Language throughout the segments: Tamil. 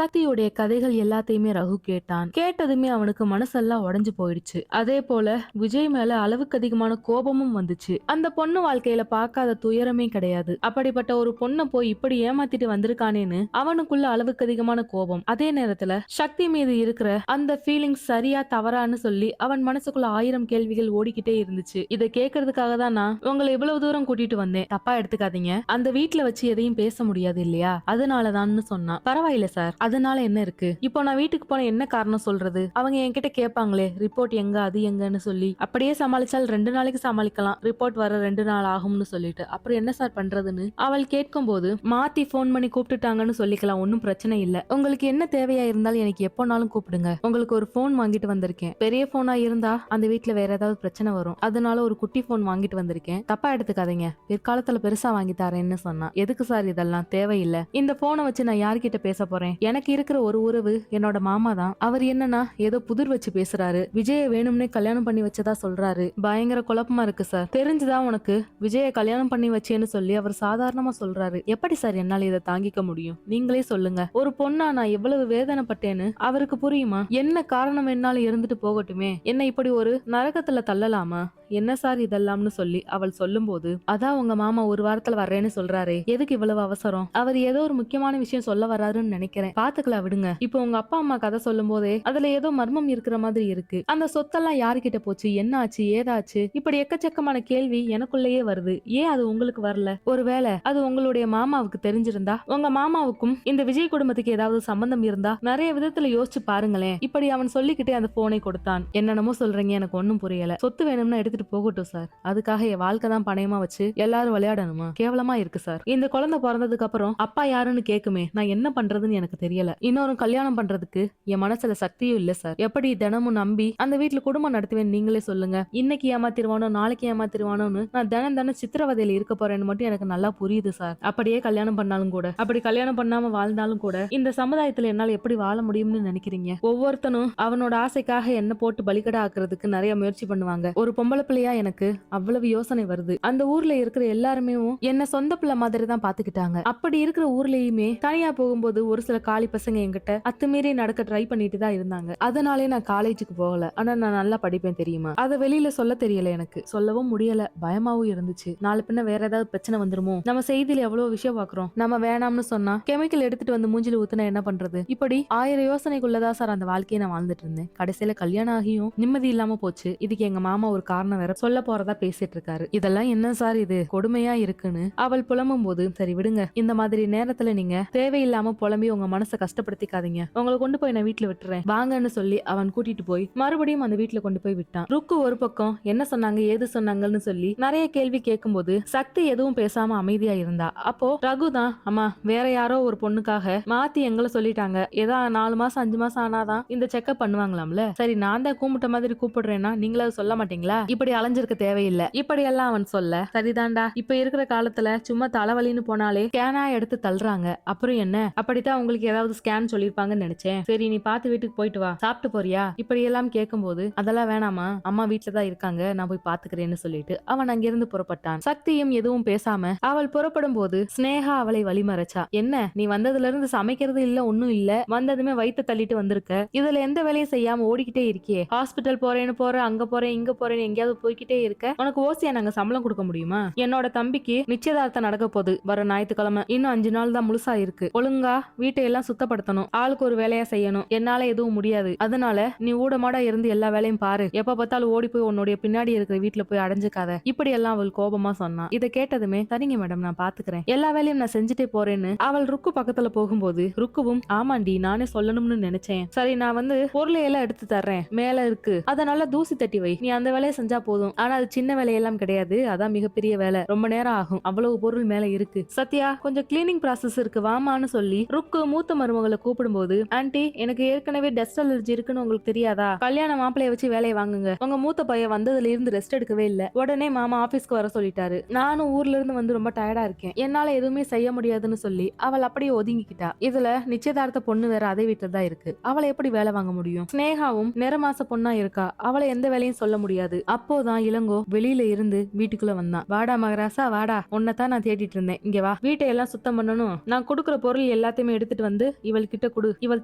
சக்தியுடைய கதைகள் எல்லாத்தையுமே ரகு கேட்டான். கேட்டதுமே அவனுக்கு மனசெல்லாம் உடைஞ்சு போயிடுச்சு. அதே போல விஜய் மேல அளவுக்கு அதிகமான கோபமும் வந்துச்சு. அந்த பொண்ணு வாழ்க்கையில பார்க்காத துயரமே கிடையாது. அப்படிப்பட்ட ஒரு பொண்ணை போய் இப்படி ஏமாத்திட்டு வந்திருக்கானேன்னு அவனுக்குள்ள அளவுக்கு அதிகமான கோபம். அதே நேரத்துல சக்தி மீது இருக்கிற அந்த ஃபீலிங்ஸ் சரியா தவறான்னு சொல்லி அவன் மனசுக்குள்ள 1000 கேள்விகள் ஓடிக்கிட்டே இருந்துச்சு. இதை கேட்கறதுக்காக தான் நான் உங்களை இவ்வளவு தூரம் கூட்டிட்டு வந்தேன். தப்பா எடுத்துக்காதீங்க. அந்த வீட்ல வச்சு எதையும் பேச முடியாது இல்லையா, அதனாலதான்னு சொன்னான். பரவாயில்ல சார், அதனால என்ன இருக்கு? இப்போ நான் வீட்டுக்கு போன என்ன காரணம் சொல்றது? அவங்க என்கிட்ட கேட்பாங்களே ரிப்போர்ட் எங்க அது எங்கன்னு சொல்லி. அப்படியே சமாளிச்சால் 2 நாளைக்கு சமாளிக்கலாம், ரிப்போர்ட் வர 2 நாள் ஆகும்னு சொல்லிட்டு. அப்புறம் என்ன சார் பண்றதுன்னு அவள் கேட்கும் போது மாத்தி போன் பண்ணி கூப்பிட்டுட்டாங்கன்னு சொல்லிக்கலாம், ஒன்னும் பிரச்சனை இல்ல. உங்களுக்கு என்ன தேவையா இருந்தாலும் எனக்கு எப்போனாலும் கூப்பிடுங்க. உங்களுக்கு ஒரு போன் வாங்கிட்டு வந்திருக்கேன். பெரிய போனா இருந்தா அந்த வீட்ல வேற ஏதாவது பிரச்சனை வரும், அதனால ஒரு குட்டி போன் வாங்கிட்டு வந்திருக்கேன். தப்பா எடுத்துக்காதீங்க, பிற்காலத்துல பெருசா வாங்கி தரேன்னு சொன்னா. எதுக்கு சார் இதெல்லாம்? தேவையில்லை. இந்த போனை வச்சு நான் யார்கிட்ட பேச போறேன்? எனக்கு இருக்கிற ஒரு உறவு என்னோட மாமா தான். அவர் என்னன்னா ஏதோ புதிர் வச்சு பேசுறாரு. விஜய வேணும்னே கல்யாணம் பண்ணி வச்சதா சொல்றாரு. பயங்கர குழப்பமா இருக்கு சார். தெரிஞ்சுதான் உனக்கு விஜய கல்யாணம் பண்ணி வச்சேன்னு சொல்லி அவர் சாதாரணமா சொல்றாரு. எப்படி சார் என்னால இதை தாங்கிக்க முடியும்? நீங்களே சொல்லுங்க. ஒரு பொண்ணா நான் எவ்வளவு வேதனைப்பட்டேன்னு அவருக்கு புரியுமா? என்ன காரணம் என்னாலும் இருந்துட்டு போகட்டுமே, என்ன இப்படி ஒரு நரகத்துல தள்ளலாமா? என்ன சார் இதெல்லாம்னு சொல்லி அவள் சொல்லும் போது, அதான் உங்க மாமா ஒரு வாரத்துல வர்றேன்னு சொல்றாரே, எதுக்கு இவ்வளவு அவசரம்? அவர் ஏதோ ஒரு முக்கியமான விஷயம் சொல்ல வராருன்னு நினைக்கிறேன். பாத்துக்கலாம் விடுங்க. இப்போ உங்க அப்பா அம்மா கதை சொல்லும் போதே அதுல ஏதோ மர்மம் இருக்கிற மாதிரி இருக்கு. அந்த சொத்தெல்லாம் யாருகிட்ட போச்சு, என்ன ஆச்சு, ஏதாச்சு, இப்படி எக்கச்சக்கமான கேள்வி எனக்குள்ளேயே வருது. ஏன் அது உங்களுக்கு வரல? ஒருவேளை அது உங்களுடைய மாமாவுக்கு தெரிஞ்சிருந்தா, உங்க மாமாவுக்கும் இந்த விஜய் குடும்பத்துக்கு ஏதாவது சம்பந்தம் இருந்தா நிறைய விதத்துல யோசிச்சு பாருங்களேன். இப்படி அவன் சொல்லிக்கிட்டே அந்த போனை கொடுத்தான். என்னென்னமோ சொல்றீங்க, எனக்கு ஒன்னும் புரியல. சொத்து வேணும்னா எடுத்துட்டு போகட்டும் சார், அதுக்காக என் வாழ்க்கை தான் பணயமா வச்சு எல்லாரும் விளையாடணுமா? கேவலமா இருக்கு சார். இந்த குழந்தை பிறந்ததுக்கு அப்புறம் அப்பா யாருன்னு கேக்குமே, நான் என்ன பண்றதுன்னு எனக்கு தெரியல. இன்னொரு கல்யாணம் பண்றதுக்கு என் மனசுல சக்தியும் இல்ல சார். எப்படி தினமும் நம்பி அந்த வீட்டுல குடும்பம் நடத்துவேன் நீங்களே சொல்லுங்க. இன்னைக்கு ஏமாத்திருவானோ நாளைக்கு ஏமாத்திருவானோன்னு நான் தினம் சித்திரவதையில இருக்க போறேன்னு மட்டும் எனக்கு நல்லா புரியுது சார். அப்படியே கல்யாணம் பண்ணாலும் கூட, அப்படி கல்யாணம் பண்ணாம வாழ்ந்தாலும் கூட இந்த சமுதாயத்துல என்னால எப்படி வாழ முடியும்னு நினைக்கிறீங்க? ஒவ்வொருத்தனும் அவனோட ஆசைக்காக என்ன போட்டு பலிகடா ஆக்குறதுக்கு நிறைய முயற்சி பண்ணுவாங்க. ஒரு பொம்பளை பிள்ளையா எனக்கு அவ்வளவு யோசனை வருது. அந்த ஊர்ல இருக்கிற எல்லாருமே என்ன சொந்த பிள்ளை மாதிரி தான் பாத்துக்கிட்டாங்க. அப்படி இருக்கிற ஊர்லயுமே தனியா போகும்போது ஒரு சில காலி பசங்க என்கிட்ட அத்துமீறி நடக்க ட்ரை பண்ணிட்டு தான் இருந்தாங்க. அதனாலே நான் காலேஜுக்கு போகல. ஆனா நான் நல்லா படிப்பேன் தெரியுமா? அதை வெளியில சொல்ல தெரியல, எனக்கு சொல்லவும் முடியல. பயமாவும் இருந்துச்சு. நாலு பின்ன வேற ஏதாவது பிரச்சனை வந்துருமோ? நம்ம செய்தியில எவ்வளவு விஷயம் பாக்குறோம். நம்ம வேணாம்னு சொன்னா கெமிக்கல் எடுத்துட்டு வந்து மூஞ்சில ஊத்துனா என்ன பண்றது? இப்படி 1000 யோசனைக்குள்ளதான் சார் அந்த வாழ்க்கையை நான் வாழ்ந்துட்டு இருந்தேன். கடைசியில கல்யாணம் ஆகியும் நிம்மதி இல்லாம போச்சு. இதுக்கு எங்க மாமா ஒரு காரணம் வேற சொல்ல போறதா பேசிட்டு இருக்காரு. இதெல்லாம் என்ன சார் இது கொடுமையா இருக்குன்னு அவள் புலம்பும் போது, சரி விடுங்க, இந்த மாதிரி நேரத்துல நீங்க தேவையில்லாம புலம்பி உங்க மனசை கஷ்டப்படுத்திக்காதீங்க. உங்களை கொண்டு போய் நான் வீட்டுல விட்டுறேன் வாங்கன்னு சொல்லி அவன் கூட்டிட்டு போய் மறுபடியும் அந்த வீட்டுல கொண்டு போய் விட்டான். ருக்கு ஒரு பக்கம் என்ன சொன்னாங்க ஏது சொன்னாங்கன்னு சொல்லி நிறைய கேள்வி கேட்கும் போது சக்தி எதுவும் பேசாம அமைதியா இருந்தா. அப்போ ரகு தான், அம்மா வேற யாரோ ஒரு பொண்ணுக்காக மாத்தி எங்களை சொல்லிட்டாங்க. ஏதா 4 மாசம் 5 மாசம் ஆனாதான் இந்த செக்அப் பண்ணுவாங்களாம்ல. சரி நான் தான் கூப்பிட்ட மாதிரி கூப்பிடுறேன்னா நீங்களா சொல்ல மாட்டீங்களா? இப்படி அலைஞ்சிருக்க தேவையில்லை. இப்படி எல்லாம் அவன் சொல்ல, சரிதான்டா, இப்ப இருக்கிற காலத்துல சும்மா தலைவலின்னு போனாலே ஸ்கேனா எடுத்து தள்ளுறாங்க. அப்புறம் என்ன, அப்படித்தான் உங்களுக்கு ஏதாவது ஸ்கேன் சொல்லிருப்பாங்கன்னு நினைச்சேன். சரி நீ பார்த்து வீட்டுக்கு போயிட்டு வா, சாப்பிட்டு போறியா? இப்படி எல்லாம் கேட்கும்போது, அதெல்லாம் வேணாமா, அம்மா வீட்டுலதான் இருக்காங்க, நான் போய் பாத்துக்கிறேன்னு சொல்லிட்டு அவன் அங்கிருந்து புறப்பட்டான். சக்தியும் எதுவும் பேசாம அவள் புறப்படும் போது ஸ்னேகா அவளை வழிமறைச்சா. என்ன நீ வந்ததுல இருந்து சமைக்கிறது இல்ல ஒன்னும் இல்ல, வந்ததுமே வயிற்று தள்ளிட்டு வந்திருக்க. இதுல எந்த வேலையும் செய்யாம ஓடிக்கிட்டே இருக்கியே. ஹாஸ்பிட்டல் போறேன்னு போற, அங்க போறேன் இங்க போறேன்னு எங்கேயாவது போய்கிட்டே இருக்க. உனக்கு ஓசியா நாங்க சம்பளம் கொடுக்க முடியுமா? என்னோட தம்பிக்கு நிச்சயதார்த்தம் நடக்க போகுது வர ஞாயிற்றுக்கிழமை. இன்னும் 5 நாள் தான் முழுசா இருக்கு. ஒழுங்கா வீட்டை எல்லாம் சுத்தப்படுத்தணும். ஆளுக்கு ஒரு வேலையா செய்யணும். என்னால எதுவும் முடியாது. அதனால நீ ஊடமாடா இருந்து எல்லா வேலையும் பாரு. எப்ப பார்த்தாலும் ஓடி போய் உன்னுடைய பின்னாடி இருக்கிற வீட்டுல போய் அடைஞ்சுக்காத. இப்படி எல்லாம் அவள் கோபமா சொன்னா. இதை கேட்டதுமே, சரிங்க மேடம் நான் பாத்துக்கிறேன், எல்லா வேலையும் நான் செஞ்சுட்டே போறேன்னு அவள் ருக்கு பக்கத்துல போகும்போது ருக்குவும், ஆமாண்டி நானே சொல்லணும்னு நினைச்சேன். சரி நான் பொருளை எல்லாம் எடுத்து தர்றேன், மேல இருக்கு, அதை நல்லா தூசி தட்டி வை. நீ அந்த வேலையை செஞ்சா போதும். ஆனா அது சின்ன வேலையெல்லாம் கிடையாது, அதான் மிகப்பெரிய வேலை, ரொம்ப நேரம் ஆகும். அவ்வளவு பொருள் மேல இருக்கு. சத்யா கொஞ்சம் கிளீனிங் ப்ராசஸ் இருக்கு வாமான்னு சொல்லி ருக்கு மூத்த மருமகளை கூப்பிடும்போது, ஆன்ட்டி எனக்கு ஏற்கனவே டஸ்ட் அலர்ஜி இருக்குன்னு உங்களுக்கு தெரியாதா? கல்யாண மாப்பிளைய வச்சு வேலையை வாங்குங்க. உங்க மூத்த பையன் வந்ததுல இருந்து ரெஸ்ட் எடுக்கவே இல்ல. உடனே மாமா ஆபீஸ்க்கு வர சொல்லிட்டாரு. நானும் ஊர்ல இருந்து ரொம்ப டயர்டா இருக்கேன், என்னால எதுவுமே செய்ய முடியாதுன்னு சொல்லி அவள் அப்படியே ஒதுங்கிக்கிட்டா. இதுல நிச்சயதார்த்த பொண்ணு வேற அதே வீட்டுல தான் இருக்கு. அவளை எப்படி வேலை வாங்க முடியும்? ஸ்னேகாவும் நிறமாச பொண்ணா இருக்கா, அவளை எந்த வேலையும் சொல்ல முடியாது. அப்ப அப்போதான் இளங்கோ வெளியில இருந்து வீட்டுக்குள்ள வந்தான். வாடா மகராசா வாடா, உன்னைத்தான் நான் தேடிட்டு இருந்தேன். இங்க வா, வீட்டை எல்லாம் சுத்தம் பண்ணணும். நான் கொடுக்குற பொருள் எல்லாத்தையுமே எடுத்துட்டு வந்து இவள் கிட்ட கொடு. இவள்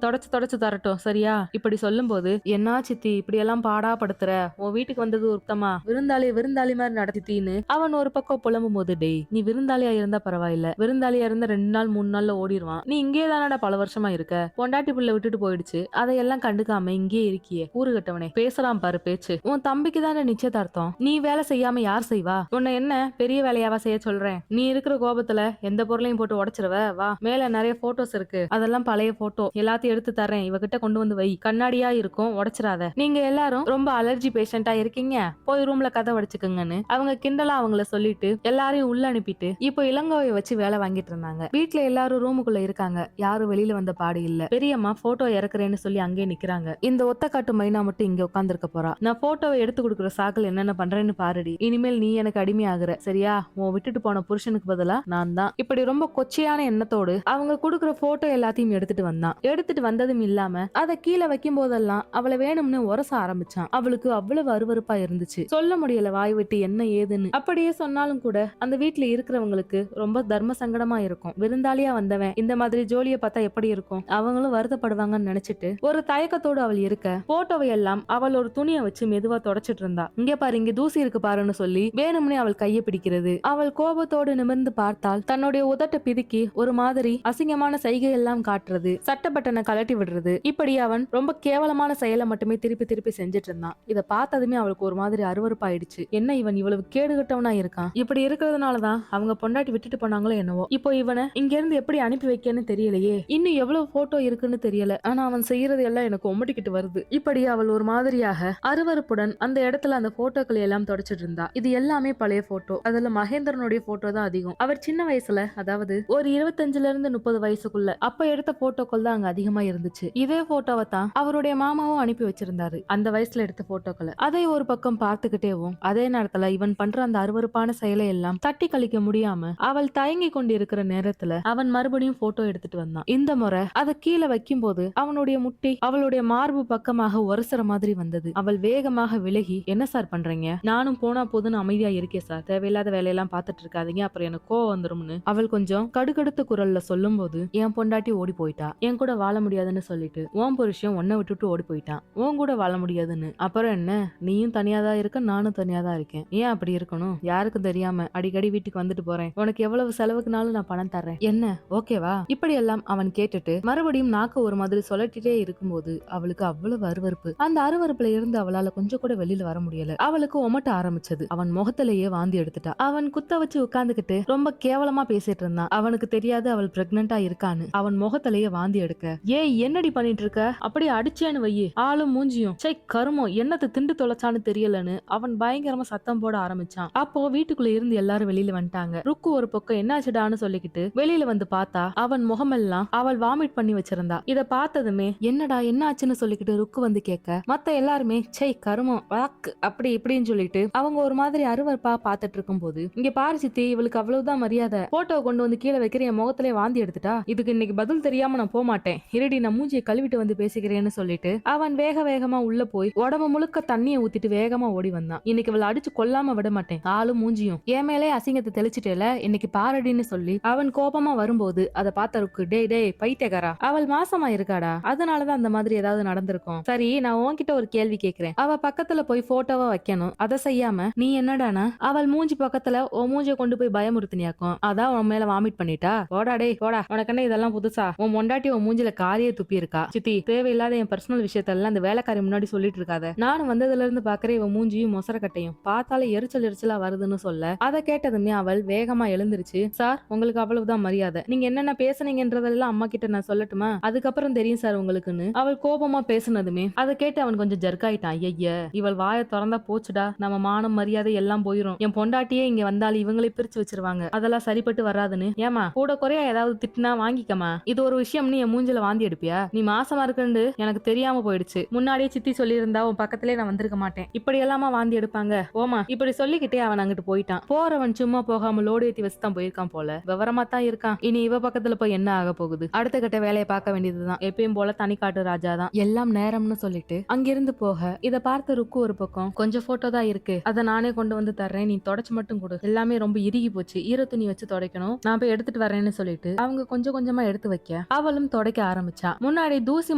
தொடச்சு தொடச்சு தரட்டும், சரியா? இப்படி சொல்லும் போது, என்ன சித்தி இப்படி எல்லாம் பாடா படுத்துற? உன் வீட்டுக்கு வந்தது உத்தமா, விருந்தாளி விருந்தாளி மாதிரி நடத்தின்னு அவன் ஒரு பக்கம் புலம்பும் போது, டேய் நீ விருந்தாளியா இருந்தா பரவாயில்ல, விருந்தாளியா இருந்தா 2 நாள் 3 நாள்ல ஓடிடுவான். நீ இங்கே தானடா பல வருஷமா இருக்க, பொண்டாட்டி புள்ள விட்டுட்டு போயிடுச்சு, அதையெல்லாம் கண்டுக்காம இங்கே இருக்கியே கூறு கட்டவனே. பேசலாம் பாரு பேச்சு. உன் தம்பிக்கு தானே நிச்சயதார்த்தம், நீ வேலை செய்யாம யார் செய்வா? உன்னை என்ன பெரிய வேலையாவா செய்ய சொல்றேன்? நீ இருக்கிற கோபத்துல எந்த பொருளையும் போட்டு உடைச்சிருவ. வா, மேல நிறைய போட்டோஸ் இருக்கு, அதெல்லாம் பழைய போட்டோ, எல்லாத்தையும் எடுத்து தரேன், இவகிட்ட கொண்டு வந்து வை, கண்ணாடியா இருக்கும், உடைச்சிடாத. நீங்க எல்லாரும் ரொம்ப அலர்ஜி பேஷண்டா இருக்கீங்க, போய் ரூம்ல கதை வடிச்சுக்குங்கன்னு அவங்க கிண்டலா அவங்கள சொல்லிட்டு எல்லாரையும் உள்ள அனுப்பிட்டு இப்போ இளங்கோவை வச்சு வேலை வாங்கிட்டு இருந்தாங்க. வீட்டுல எல்லாரும் ரூமுக்குள்ள இருக்காங்க, யாரும் வெளியில வந்த பாடு இல்ல. பெரியம்மா போட்டோ இறக்குறேன்னு சொல்லி அங்கே நிக்கிறாங்க. இந்த ஒத்தக்காட்டு மைனா மட்டும் இங்க உட்கார்ந்துருக்க போறா. நான் போட்டோவை எடுத்து கொடுக்குற சாக்கல் என்னென்ன பண்றேன்னு பாருடி. இனிமேல் நீ எனக்கு அடிமையாகுற, சரியா? உன் விட்டுட்டு போன புருஷனுக்கு பதிலா நான் தான். இப்படி ரொம்ப கொச்சையான எண்ணத்தோடு அவங்க கொடுக்குற போட்டோ எல்லாத்தையும் எடுத்துட்டு வந்தான். எடுத்துட்டு வந்ததும் இல்லாம அதை கீழே வைக்கும் போதெல்லாம் அவளை வேணும்னு உரச ஆரம்பிச்சான். அவளுக்கு அவ்வளவு அருவருப்பா இருந்துச்சு, சொல்ல முடியல வாய் விட்டு என்ன ஏதுன்னு. அப்படியே சொன்னாலும் கூட அந்த வீட்டுல இருக்கிறவங்களுக்கு ரொம்ப தர்ம சங்கடமா இருக்கும். விருந்தாளியா வந்தவன் இந்த மாதிரி ஜோலிய பார்த்தா எப்படி இருக்கும்? அவங்களும் வருத்தப்படுவாங்கன்னு நினைச்சிட்டு ஒரு தயக்கத்தோடு அவள் இருக்க, போட்டோவை எல்லாம் அவள் ஒரு துணியை வச்சு மெதுவா தொடச்சிட்டு இருந்தா. இங்க பாரு, இங்க தூசி இருக்கு பாருன்னு சொல்லி வேணும்னே அவள் கையை பிடிக்கிறது. அவள் கோபத்தோடு நிமிர்ந்து பார்த்தால் தன்னுடைய உதட்ட பிதுக்கி ஒரு மாதிரி அசிங்கமான சைகை எல்லாம் காட்டுறது, சட்டப்பட்டனை கலட்டி விடுறது, இப்படி அவன் ரொம்ப கேவலமான செயலை மட்டுமே திருப்பி திருப்பி செஞ்சுட்டு இருந்தான். இதை பார்த்ததுமே அவளுக்கு ஒரு மாதிரி அருவருப்பாயிடுச்சு. என்ன இவன் இவ்வளவு கேடுகட்டவனா இருக்கான்? இப்படி இருக்கிறதுனாலதான் அவங்க பொண்டாட்டி விட்டுட்டு போனாங்களோ என்னவோ. இப்போ இவனை இங்க இருந்து எப்படி அனுப்பி வைக்கன்னு தெரியலையே. இன்னும் எவ்வளவு போட்டோ இருக்குன்னு தெரியல. ஆனா அவன் செய்யறது எல்லாம் எனக்கு ஒமட்டிக்கிட்டு வருது. இப்படி அவள் ஒரு மாதிரியாக அருவருப்புடன் அந்த இடத்துல அந்த போட்டோக்களை எல்லாம் தொடச்சிட்டு இருந்தா. இது எல்லாமே பழைய போட்டோ. அதுல மகேந்திரனுடைய போட்டோ தான் அதிகம். அவர் சின்ன வயசுல, அதாவது ஒரு 25ல இருந்து 30 வயசுக்குள்ள அப்ப எடுத்த போட்டோக்கள் தான் அங்க அதிகமா இருந்துச்சு. இதே போட்டோவை தான் அவருடைய மாமாவும் அனுப்பி வச்சிருந்தாரு, அந்த வயசுல எடுத்த போட்டோக்களை. அதை ஒரு பக்கம் பார்த்துக்கிட்டேவும் அதே நேரத்துல இவன் பண்ற அந்த அருவருப்பான செயலை எல்லாம் தட்டி கழிக்க முடியாம அவள் தயங்கி கொண்டு இருக்கிற நேரத்துல அவன் மறுபடியும் போட்டோ எடுத்துட்டு வந்தான். இந்த முறை அதை கீழே வைக்கும் போது அவனுடைய முட்டி அவளுடைய மார்பு பக்கமாக உரசுற மாதிரி வந்தது. அவள் வேகமாக விலகி, என்ன சார் பண்றீங்க? நானும் போனா போதுன்னு அமைதியா இருக்கேன் சார், தேவையில்லாத வேலையெல்லாம் பார்த்துட்டு இருக்காதீங்க, அப்புறம் எனக்கு கோவம் வந்துரும்னு அவள் கொஞ்சம் கடுகடுத்த குரல்ல சொல்லும் போது, என் பொண்டாட்டி ஓடி போயிட்டா, என் கூட வாழ முடியாதுன்னு சொல்லிட்டு உன் புருஷன் உன்னை விட்டுட்டு ஓடி போயிட்டான், உன் கூட வாழ முடியாதுன்னு. அப்புறம் என்ன, நீயும் தனியாதான் இருக்க, நானும் தனியாதான் இருக்கேன், ஏன் அப்படி இருக்கணும்? யாருக்கும் தெரியாம அடிக்கடி வீட்டுக்கு வந்துட்டு போறேன், உனக்கு எவ்வளவு செலவுக்குனாலும் நான் பணம் தர்றேன், என்ன ஓகேவா? இப்படி எல்லாம் அவன் கேட்டுட்டு மறுபடியும் நாக்கு ஒரு மாதிரி சொல்லட்டிட்டே இருக்கும்போது அவளுக்கு அவ்வளவு அருவருப்பு. அந்த அருவருப்புல இருந்து அவளால கொஞ்சம் கூட வெளியில வர முடியல. அவளுக்கு ஒமட்ட ஆரம்பிச்சது. அவன் முகத்திலேயே வாந்தி எடுத்துட்டா. அவன் குத்த வச்சு உட்கார்ந்துகிட்டு ரொம்ப கேவலமா பேசிட்டு இருந்தான். அவனுக்கு தெரியாது அவள் பிரெக்னண்டா இருக்கான்னு. அவன் முகத்திலேயே வாந்தி எடுக்க, ஏய் என்னடி பண்ணிட்டு இருக்க? அப்படியே அடிச்சேன்னு வையி, ஆளும் மூஞ்சியும் சை கருமம் என்னத்தை திண்டு தொலைச்சான்னு தெரியலன்னு அவன் பயங்கரமா சத்தம் போட ஆரம்பிச்சான். அப்போ வீட்டுக்குள்ள இருந்து எல்லாரும் வெளியில வந்துட்டாங்க. ருக்கு ஒரு பக்கம் என்னாச்சுடான்னு சொல்லிக்கிட்டு வெளியில வந்து பார்த்தா அவன் முகமெல்லாம் அவள் வாமிட் பண்ணி வச்சிருந்தா. இத பார்த்ததுமே என்னடா என்ன ஆச்சுன்னு சொல்லிக்கிட்டு ருக்கு வந்து கேட்க, மத்த எல்லாருமே சை கருமம் வாக்கு அப்படி இப்படின்னு சொல்லிட்டு அவங்க ஒரு மாதிரி அருவருப்பா பாத்துட்டு இருக்கும் போது, இங்க பாரு சித்தி, இவளுக்கு அவ்வளவுதான் மரியாதை, போட்டோ கொண்டு வந்து கீழே வைக்கிற, என் முகத்திலே வாந்தி எடுத்துட்டா, இதுக்கு இன்னைக்கு பதில் தெரியாம நான் போக மாட்டேன், இருடி நான் மூஞ்சியை கழுவிட்டு வந்து பேசிக்கிறேன்னு சொல்லிட்டு அவன் வேக வேகமா உள்ள போய் உடம்பு முழுக்க தண்ணியை ஊத்திட்டு வேகமா ஓடி வந்தான். இன்னைக்கு இவளை அடிச்சு கொல்லாம விட மாட்டேன், ஆளும் மூஞ்சியும் என் மேலே அசிங்கத்தை தெளிச்சிட்டேல, இன்னைக்கு பாரடின்னு சொல்லி அவன் கோபமா வரும்போது அதை பார்த்தருக்கு, டேய் டேய் பைத்தியக்காரா, அவள் மாசமா இருக்காடா, அதனாலதான் அந்த மாதிரி ஏதாவது நடந்திருக்கும். சரி நான் உன்கிட்ட ஒரு கேள்வி கேட்கிறேன், அவ பக்கத்துல போய் போட்டோவா வைக்கணும், அதை செய்யாம நீ என்னடானா அவள் மூஞ்சி பக்கத்துல உன் மூஞ்சிய கொண்டு போய் பயமுறுத்தினியாக்கும், அதான் உன் மேல வாமிட் பண்ணிட்டா, போடா டேய் போடா, உனக்கு என்ன இதெல்லாம் புதுசா? உன் மொண்டாட்டி உன் மூஞ்சில காரியே துப்பி இருக்கா. சித்தி தேவையில்லாத என் பர்சனல் விஷயத்தெல்லாம் அந்த வேலைக்காரி முன்னாடி சொல்லிட்டு இருக்காத. நானும் வந்ததுல இருந்து பாக்குறேன் இவன் மூஞ்சியும் மொசர கட்டையும் பார்த்தாலே எரிச்சலா வருதுன்னு சொல்ல, அதை கேட்டதுமே அவள் வேகமா எழுந்திருச்சு, சார் உங்களுக்கு அவ்வளவுதான் மரியாதை, நீங்க என்னென்ன பேசுனீங்கன்றதெல்லாம் அம்மா கிட்ட நான் சொல்லட்டுமா, அதுக்கப்புறம் தெரியும் சார் உங்களுக்குன்னு அவள் கோபமா பேசுனதுமே அதை கேட்டு அவன் கொஞ்சம் ஜர்க்காயிட்டான். ஐய இவள் வாயை திறந்தா போச்சுடா, நம்ம மானம் மரியாதை எல்லாம் போயிரும், என் பொண்டாட்டியே இங்க வந்தாலும் இவங்களை பிரிச்சு வச்சிருவாங்க, அதெல்லாம் சரிப்பட்டு வராதுன்னு. ஏமா கூட குறையா ஏதாவது திட்டினா வாங்கிக்கமா, இது ஒரு விஷயம் நீ என் மூஞ்சில வாந்தி எடுப்பியா, நீ மாசமா இருக்குன்னு எனக்கு தெரியாம போயிடுச்சு, முன்னாடியே சித்தி சொல்லியிருந்தா உன் பக்கத்திலே நான் வந்திருக்க மாட்டேன், இப்படி எல்லாமா வாந்தி எடுப்பாங்க, ஓமா இப்படி சொல்லிக்கிட்டே அவன் அங்கிட்டு போயிட்டான். போறவன் சும்மா போகாம லோடு ஏத்தி வச்சுதான் போயிருக்கான் போல, விவரமா தான் இருக்கான். இனி இவ பக்கத்துல போய் என்ன ஆக போகுது, அடுத்த கட்ட வேலையை பார்க்க வேண்டியதுதான், எப்பயும் போல தனிக்காட்டு ராஜா தான், எல்லாம் நேரம்னு சொல்லிட்டு அங்கிருந்து போக இத பார்த்த ருக்கு ஒரு பக்கம் கொஞ்சம் கொஞ்சம் போட்டோ தான் இருக்கு, அதை நானே கொண்டு வந்து தர்றேன், நீ தொடச்சு மட்டும் கொடு, எல்லாமே ரொம்ப இறுகி போச்சு, ஈர துணி வச்சு துடைக்கணும், நான் போய் எடுத்துட்டு வரேன்னு சொல்லிட்டு அவங்க கொஞ்சம் கொஞ்சமா எடுத்து வைக்க அவளும் துடைக்க ஆரம்பிச்சா. முன்னாடி தூசி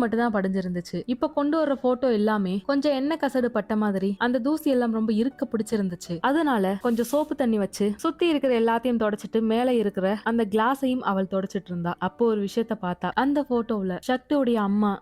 மட்டும் தான் படிஞ்சிருந்துச்சு, இப்ப கொண்டு வர்ற போட்டோ எல்லாமே கொஞ்சம் எண்ணெய் கசடு பட்ட மாதிரி அந்த தூசி எல்லாம் ரொம்ப இருக்க பிடிச்சிருந்துச்சு. அதனால கொஞ்சம் சோப்பு தண்ணி வச்சு சுத்தி இருக்கிற எல்லாத்தையும் தொடச்சிட்டு மேல இருக்கிற அந்த கிளாஸையும் அவள் தொடச்சிட்டு இருந்தா. அப்போ ஒரு விஷயத்த பார்த்தா. அந்த போட்டோல சக்தியோடைய அம்மா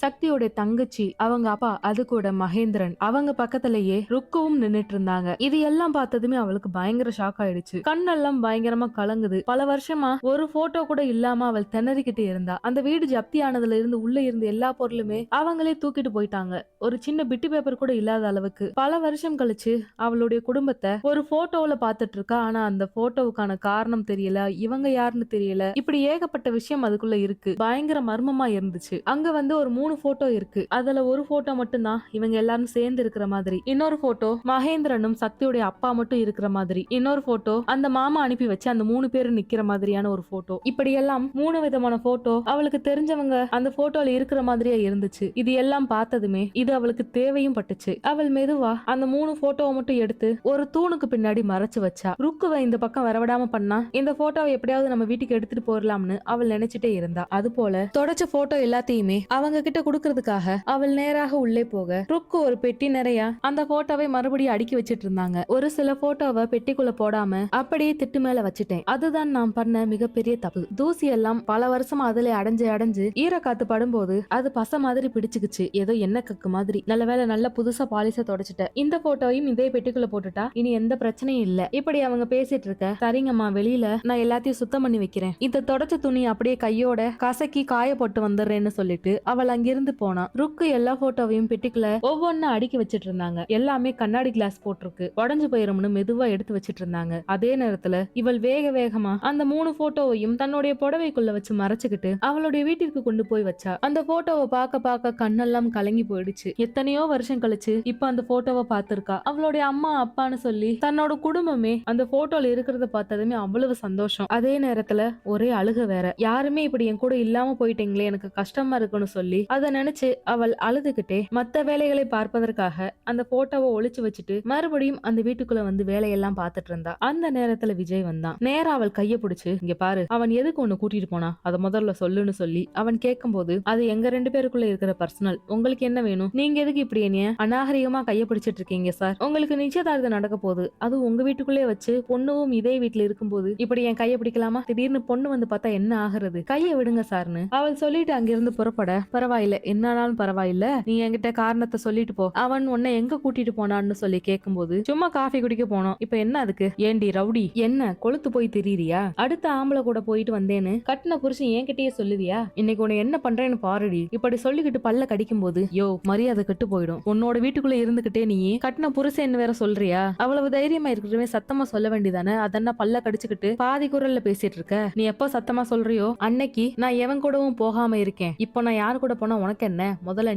சக்தியோடைய தங்கச்சி, அவங்க அப்பா, அது கூட மகேந்திரன், அவங்க பக்கத்திலேயே ருக்குவும் நின்னுட்டு இருந்தாங்க. இது எல்லாம் பார்த்ததுமே அவளுக்கு பயங்கர ஷாக் ஆயிடுச்சு. கண்ணெல்லாம் பயங்கரமா கலங்குது. பல வருஷமா ஒரு போட்டோ கூட இல்லாம அவள் திணறிக்கிட்டு இருந்தா. அந்த வீடு ஜப்தி ஆனதுல இருந்து உள்ள இருந்து எல்லா பொருளுமே அவங்களே தூக்கிட்டு போயிட்டாங்க. ஒரு சின்ன பிட்டு பேப்பர் கூட இல்லாத அளவுக்கு. பல வருஷம் கழிச்சு அவளுடைய குடும்பத்தை ஒரு போட்டோல பாத்துட்டு இருக்கா. ஆனா அந்த போட்டோவுக்கான காரணம் தெரியல, இவங்க யாருன்னு தெரியல, இப்படி ஏகப்பட்ட விஷயம் அதுக்குள்ள இருக்கு. பயங்கர மர்மமா இருந்துச்சு. அங்க வந்து ஒரு 3 போட்டோ இருக்கு. அதுல ஒரு போட்டோ மட்டும் தான் இவங்க எல்லாரும் சேர்ந்து இருக்கிற மாதிரி, இன்னொரு போட்டோ மகேந்திரனும் சக்தியோட அப்பா மட்டும் இருக்கிற மாதிரி, இன்னொரு போட்டோ அந்த மாமா அனுப்பி வச்சு அந்த 3 பேரும் நிக்கிற மாதிரியான ஒரு போட்டோ. இப்படி எல்லாம் 3 விதமான போட்டோ அவளுக்கு தெரிஞ்சவங்க அந்த போட்டோல இருக்கிற மாதிரியே இருந்துச்சு. இது எல்லாம் பார்த்ததுமே இது அவளுக்கு தேவையும் பட்டுச்சு. அவள் மெதுவா அந்த 3 போட்டோவை மட்டும் எடுத்து ஒரு தூணுக்கு பின்னாடி மறைச்சு வச்சா. ருக்குவை இந்த பக்கம் வரவிடாம பண்ணா இந்த போட்டோவை எப்படியாவது நம்ம வீட்டுக்கு எடுத்துட்டு போயிடலாம்னு அவள் நினைச்சிட்டே இருந்தா. அது போல தொடச்ச போட்டோ எல்லாத்தையுமே அவங்க கிட்ட குடுக்கறதுக்காக அவள் நேராக உள்ளே போக ருக்கு ஒரு பெட்டி நிறைய அந்த போட்டோவை மறுபடியும் அடுக்கி வச்சிட்டு இருந்தாங்க. ஒரு சில போட்டோவை பெட்டிக்குள்ள போடாம அப்படியே திட்டு மேல வச்சுட்டேன். அதுதான் நான் பண்ண மிகப்பெரிய தப்பு. தூசி எல்லாம் பல வருஷமா அதுல அடைஞ்சு அடைஞ்சு ஈரக்காத்து படும்போது அது பசை மாதிரி பிடிச்சுக்குச்சு, ஏதோ எண்ணெய் கக்கு மாதிரி. நல்ல வேலை நல்ல புதுசா பாலிச தொடச்சிட்டேன். இந்த போட்டோவையும் இதே பெட்டிக்குள்ள போட்டுட்டா இனி எந்த பிரச்சனையும் இல்ல. இப்படி அவங்க பேசிட்டு இருக்க, சரிங்கம்மா வெளியில நான் எல்லாத்தையும் சுத்தம் பண்ணி வைக்கிறேன், இந்த தொடச்ச துணி அப்படியே கையோட கசக்கி காய போட்டு வந்துடுறேன்னு சொல்லிட்டு அவள் அங்கிருந்து போனா. ருக்கு எல்லா போட்டோவையும் பெட்டிக்குள்ள ஒவ்வொன்னா அடுக்கி வச்சிட்டு இருந்தாங்க. எல்லாமே கண்ணாடி கிளாஸ் போட்டிருக்கு, உடஞ்சு போயிரும்னு மெதுவா எடுத்து வச்சிட்டு இருந்தாங்க. அதே நேரத்துல இவள் வேக வேகமா அந்த 3 போட்டோவையும் தன்னுடைய புடவைக்குள்ள வச்சு மறைச்சுக்கிட்டு அவளுடைய வீட்டிற்கு கொண்டு போய் வச்சா. அந்த போட்டோவை பார்க்க பார்க்க கண்ணெல்லாம் கலங்கி போயிடுச்சு. எத்தனையோ வருஷம் கழிச்சு இப்ப அந்த போட்டோவை பார்த்திருக்கா. அவளுடைய அம்மா அப்பான்னு சொல்லி தன்னோட குடும்பமே அந்த போட்டோல இருக்கிறத பார்த்ததுமே அவ்வளவு சந்தோஷம். அதே நேரத்துல ஒரே அழுக வேற. யாருமே இப்படி என் கூட இல்லாம போயிட்டீங்களே, எனக்கு கஷ்டமா இருக்குன்னு சொல்லி அதை நினைச்சு அவள் அழுதுகிட்டே மத்த வேலைகளை பார்ப்பதற்காக அந்த போட்டோவை ஒளிச்சு வச்சுட்டு மறுபடியும் அந்த வீட்டுக்குள்ள வந்து வேலையெல்லாம் பார்த்துட்டு இருந்தா. அந்த நேரத்துல விஜய் வந்தான். நேரா அவள் கைய பிடிச்சு, இங்க பாரு, அவன் எதுக்கு ஒண்ணு கூட்டிட்டு போனா அதை முதல்ல சொல்லுன்னு சொல்லி அவன் கேட்கும்போது, அது எங்க 2 பேருக்குள்ள இருக்கிற பர்சனல், உங்களுக்கு என்ன வேணும், நீங்க எதுக்கு இப்படி என்னைய அநாகரிகமா கைய பிடிச்சிட்டு இருக்கீங்க சார், உங்களுக்கு நிச்சயதார்த்தம் நடக்க போகுது, அது உங்க வீட்டுக்குள்ளே வச்சு பொண்ணுவும் இதே வீட்டுல இருக்கும்போது இப்படி என் கைய பிடிக்கலாமா, திடீர்னு பொண்ணு வந்து பார்த்தா என்ன ஆகுறது, கைய விடுங்க சார்னு அவள் சொல்லிட்டு அங்கிருந்து புறப்பட, பரவாயில்ல என்னாலும் பரவாயில்ல, நீ என்கிட்ட காரணத்தை சொல்லிட்டு போ, அவன் உன்னை எங்க கூட்டிட்டு போனான்னு சொல்லி கேட்கும்போது, சும்மா காஃபி குடிக்க போனோம், இப்ப என்ன அதுக்கு, ஏண்டி ரவுடி என்ன கொளுத்து போய் திரியிறியா, அடுத்த ஆம்பளை கூட போயிட்டு வந்தேன்னு கட்டின புருஷன் என்கிட்டயே சொல்லுவியா, இன்னைக்கு உன்னை என்ன பண்றேன்னு பாருடி, இப்படி சொல்லிக்கிட்டு பல்ல கடிக்கும் போது, யோ மரியாதை கெட்டு போயிடும், உன்னோட வீட்டுக்குள்ள இருந்துகிட்டே நீ கட்டின புருஷன் வேற சொல்றியா, அவ்வளவு தைரியமா இருக்கட்டுமே சத்தமா சொல்ல வேண்டியதானே, அதென்ன பல்ல கடிச்சுக்கிட்டு பாதி குரல்ல பேசிட்டு இருக்க, நீ எப்ப சத்தமா சொல்றியோ அன்னைக்கு நான் எவன் கூடவும் போகாம இருக்கேன், இப்போ நான் யாரு கூட போனா உனக்கு என்ன, முதல்ல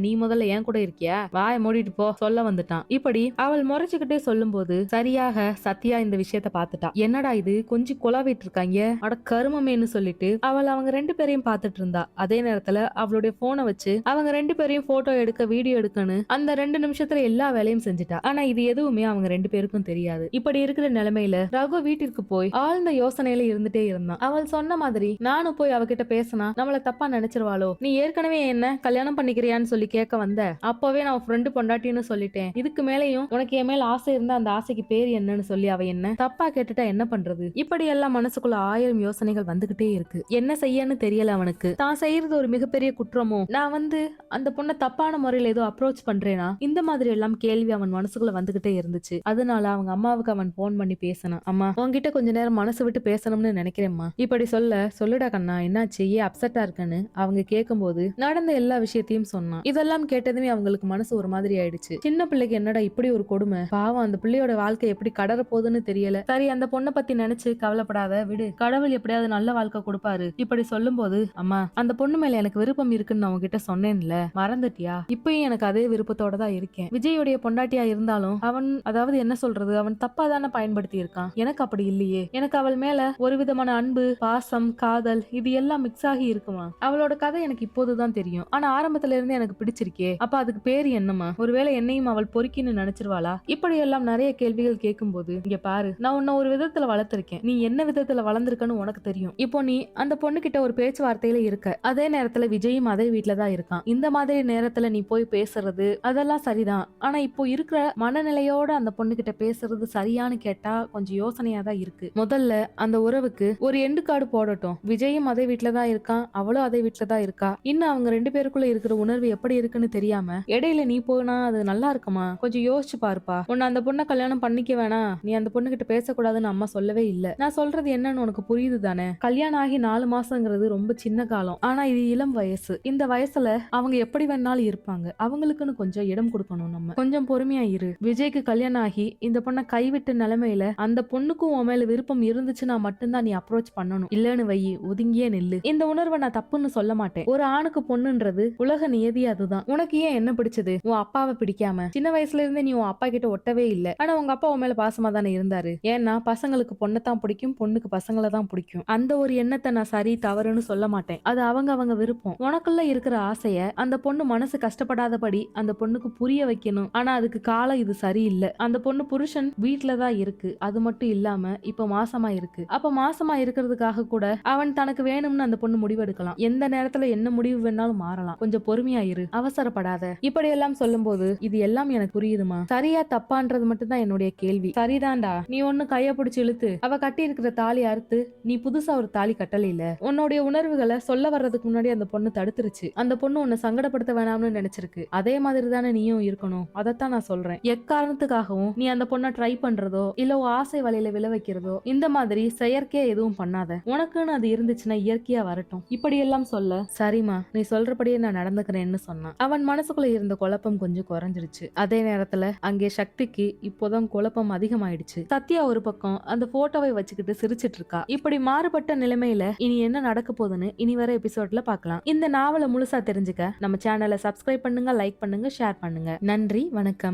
என் கூட இருக்கியா, வாய மூடிட்டு போ, சொல்ல வந்துட்டான். இப்படி அவள் முறைச்சுக்கிட்டே சொல்லும் போது சரியாக சத்யா இந்த விஷயத்த பாத்துட்டா. என்னடா இது கொஞ்சம் குழாவிட்டு இருக்காங்க, அட கருமமேன்னு சொல்லிட்டு அவள் அவங்க 2 பேரையும் பாத்துட்டு இருந்தா. அதே நேரத்துல அவளுடைய போனை வச்சு அவங்க 2 பேரையும் போட்டோ எடுக்க வீடியோ எடுக்கன்னு அந்த 2 நிமிஷத்துல எல்லா வேலையும் செஞ்சுட்டா. ஆனா இது எதுவுமே அவங்க 2 பேருக்கும் தெரியாது. இப்படி இருக்கிற நிலைமையில ரகு வீட்டிற்கு போய் ஆழ்ந்த யோசனையில இருந்துட்டே இருந்தான். அவள் சொன்ன மாதிரி நானும் போய் அவகிட்ட பேசினா நம்மள தப்பா நினைச்சிருவாளோ, நீ ஏற்கனவே என்ன கல்யாணம் பண்ணிக்கிறியான்னு சொல்லி கேட்க வந்த, அப்பவே நான் ஃப்ரெண்டு பொண்டாட்டின்னு சொல்லிட்டேன், இதுக்கு மேலையும் உனக்கு என் மேல ஆசை இருந்தா அந்த ஆசைக்கு பேர் என்னன்னு சொல்லி அவ என்ன தப்பா கேட்டுட்டா என்ன பண்றது, இப்படி எல்லாம் மனசுக்குள்ள 1000 யோசனைகள் வந்துகிட்டே இருக்கு. என்ன செய்யன்னு தெரியல அவனுக்கு. தான் செய்யறது ஒரு மிகப்பெரிய குற்றமோ, நான் வந்து அந்த பொண்ணை தப்பான முறையில ஏதோ அப்ரோச் பண்றேனா, இந்த மாதிரி எல்லாம் கேள்வி அவன் மனசுக்குள்ள வந்துகிட்டே இருந்துச்சு. அதனால அவங்க அம்மாவுக்கு அவன் போன் பண்ணி பேசினான். அம்மா உன்கிட்ட கொஞ்ச நேரம் மனசு விட்டு பேசணும்னு நினைக்கிறேம்மா, இப்படி சொல்லுடா கண்ணா, என்னாச்சு ஏன் அப்செட்டா இருக்கன்னு அவங்க கேட்கும்போது நடந்த எல்லா விஷயத்தையும் சொன்னான். இதெல்லாம் கேட்டதுமே அவங்களுக்கு மனசு ஒரு மாதிரி ஆயிடுச்சு. சின்ன பிள்ளைக்கு என்னடா இப்படி ஒரு கொடுமை, பாவம் அந்த பிள்ளையோட வாழ்க்கை எப்படி கடற போகுதுன்னு தெரியல, சரி அந்த பொண்ணை பத்தி நினைச்சு கவலைப்படாத விடு, கடவுள் எப்படியாவது நல்ல வாழ்க்கை கொடுப்பாரு, இப்படி சொல்லும் போது, அம்மா அந்த பொண்ணு மேல எனக்கு விருப்பம் இருக்குன்னு நான் உங்ககிட்ட சொன்னேன்ல, மறந்துட்டியா, இப்பயும் எனக்கு அதே விருப்பத்தோட தான் இருக்கேன், விஜயோடைய பொண்டாட்டியா இருந்தாலும் அவன் அதாவது என்ன சொல்றது, அவன் தப்பா தானே பயன்படுத்தி இருக்கான், எனக்கு அப்படி இல்லையே, எனக்கு அவள் மேல ஒரு விதமான அன்பு பாசம் காதல் இது எல்லாம் மிக்ஸ் ஆகி இருக்குமா, அவளோட கதை எனக்கு இப்போதுதான் தெரியும், ஆனா ஆரம்பத்துல இருந்து எனக்கு பிடிச்சிருக்கே, அப்ப அதுக்கு பேரு என்னமா, ஒருவேளை என்னையும் அவள் பொறுக்கி ஓகேன்னு நினைச்சிருவாளா? இப்படி எல்லாம் நிறைய கேள்விகள் கேட்கும்போது, இங்க பாரு, நான் உன்னை ஒரு விதத்துல வளர்த்திருக்கேன். நீ என்ன விதத்துல வளர்ந்திருக்கன்னு உனக்கு தெரியும். இப்போ நீ அந்த பொண்ணு கிட்ட ஒரு பேச்சுவார்த்தையில இருக்க. அதே நேரத்துல விஜயும் அதே வீட்ல தான் இருக்கான். இந்த மாதிரி நேரத்துல நீ போய் பேசுறது அதெல்லாம் சரிதான். ஆனா இப்போ இருக்கிற மனநிலையோட அந்த பொண்ணு கிட்ட பேசுறது சரியான்னு கேட்டா கொஞ்சம் யோசனையா தான் இருக்கு. முதல்ல அந்த உறவுக்கு ஒரு எண்டு கார்டு போடட்டும். விஜயும் அதே வீட்ல தான் இருக்கான், அவளும் அதே வீட்ல தான் இருக்கா. இன்னும் அவங்க 2 பேருக்குள்ள இருக்கிற உணர்வு எப்படி இருக்குன்னு தெரியாம இடையில நீ போனா அது நல்லா இருக்குமா? கொஞ்சம் யோசிச்சு பாருப்பா. உன்னை அந்த பொண்ணை கல்யாணம் பண்ணிக்க வேணாம், நீ அந்த பொண்ணு கிட்ட பேசக்கூடாதுன்னு அம்மா சொல்லவே இல்ல. நான் சொல்றது என்னன்னு உனக்கு புரியுது தானே? கல்யாணம் ஆகி 4 மாசங்கிறது ரொம்ப சின்ன காலம். ஆனா இது இளம் வயசு. இந்த வயசுல அவங்க எப்படி வேணாலும் இருப்பாங்க. அவங்களுக்குன்னு கொஞ்சம் இடம் கொடுக்கணும் நம்ம. கொஞ்சம் பொறுமையா இரு. விஜய்க்கு கல்யாணம் ஆகி இந்த பொண்ணை கைவிட்ட நிலைமையில அந்த பொண்ணுக்கும் உன் மேல விருப்பம் இருந்துச்சுன்னா மட்டும்தான் நீ அப்ரோச் பண்ணணும். இல்லன்னு வை, ஒதுங்கியே நில்லு. இந்த உணர்வை நான் தப்புன்னு சொல்ல மாட்டேன். ஒரு ஆணுக்கு பொண்ணுன்றது உலக நியதி அதுதான். உனக்கு ஏன் என்ன பிடிச்சது? உன் அப்பாவை பிடிக்காம? சின்ன வயசுல இருந்தே நீ உன் அப்பா கிட்ட ஒட்டவே இல்ல. ஆனா உங்க அப்பா உன் மேல பாசமா தானே இருந்தாரு. ஏன்னா பசங்களுக்கு பொண்ணத்தான் பிடிக்கும், பொண்ணுக்கு பசங்களை தான் பிடிக்கும். அந்த ஒரு எண்ணத்தை நான் சரி தவறுன்னு சொல்ல மாட்டேன். அது அவங்க விருப்பம். உனக்குள்ள இருக்கிற ஆசைய அந்த பொண்ணு மனசு கஷ்டப்படாதபடி அந்த பொண்ணுக்கு புரிய வைக்கணும். ஆனா அதுக்கு காலம் இது சரியில்லை. அந்த பொண்ணு புருஷன் வீட்ல தான் இருக்கு. அது மட்டும் இல்லாம இப்ப மாசமா இருக்கு. அப்ப மாசமா இருக்கிறதுக்காக கூட அவன் தனக்கு வேணும்னு அந்த பொண்ணு முடிவெடுக்கலாம். எந்த நேரத்துல என்ன முடிவு வேணாலும் மாறலாம். கொஞ்சம் பொறுமையா இரு, அவசரப்படாத. இப்படி எல்லாம் சொல்லும் போது இது எல்லாம் எனக்கு புரியுதுமா. சரியா தப்பான்றது மட்டும் தான் என்னுடைய கேள்வி. சரிதான்டா, நீ ஒண்ணு கைய பிடிச்சு இழுத்து அவ கட்டி இருக்கிற தாலி அறுத்து நீ புதுசா ஒரு தாலி கட்டல. இல்ல, உன்னுடைய உணர்வுகளை சொல்ல வர்றதுக்கு முன்னாடி அந்த பொண்ணு தடுத்துருச்சு. அந்த பொண்ணு உன்னை சங்கடப்படுத்த வேணாம்னு நினைச்சிருக்கு. அதே மாதிரி தானே நீயும் இருக்கணும். அதைத்தான் நான் சொல்றேன். எக்காரணத்துக்காகவும் நீ அந்த பொண்ணை ட்ரை பண்றதோ இல்ல உன் ஆசை வலையில விழ வைக்கிறதோ இந்த மாதிரி செயற்கையா எதுவும் பண்ணாத. உனக்குன்னு அது இருந்துச்சுன்னா இயற்கையா வரட்டும். இப்படி எல்லாம் சொல்ல, சரிமா நீ சொல்றபடியே நான் நடந்துக்கிறேன்னு சொன்னான். அவன் மனசுக்குள்ள இருந்த குழப்பம் கொஞ்சம் குறைஞ்சிருச்சு. அதே நேரத்துல அங்கே சக்திக்கு இப்போதான் குழப்பம் அதிகமாயிடுச்சு. சத்யா ஒரு பக்கம் அந்த போட்டோவை வச்சுக்கிட்டு சிரிச்சிட்டு இருக்கா. இப்படி மாறுபட்ட நிலைமையில இனி என்ன நடக்க போகுதுன்னு இனி வர எபிசோட்ல பார்க்கலாம். இந்த நாவலை முழுசா தெரிஞ்சுக்க நம்ம சேனலை சப்ஸ்கிரைப் பண்ணுங்க, லைக் பண்ணுங்க, ஷேர் பண்ணுங்க. நன்றி, வணக்கம்.